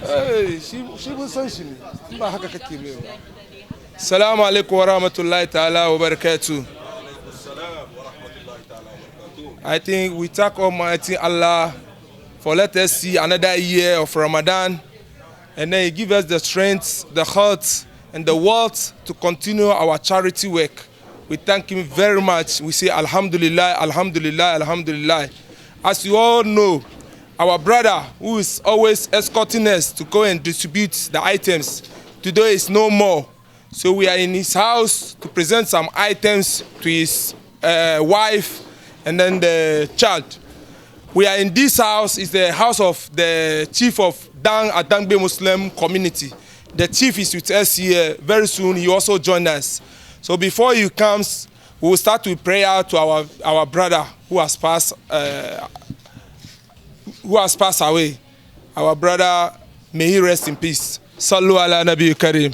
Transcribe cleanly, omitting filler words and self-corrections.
Hey, she was saying Assalamu alaikum wa rahmatullahi ta'ala wa barakatuh. I think we thank Almighty Allah for let us see another year of Ramadan, and then He give us the strength, the heart, and the wealth to continue our charity work. We thank Him very much. We say Alhamdulillah, Alhamdulillah, Alhamdulillah. As you all know, our brother who is always escorting us to go and distribute the items, today is no more. So we are in his house to present some items to his wife and then the child. We are in this house, is the house of the chief of Adangbe Muslim community. The chief is with us here. Very soon he also join us. So before he comes, we will start with prayer to our brother who has passed away. Our brother, may he rest in peace. Sallu ala Nabi Kareem.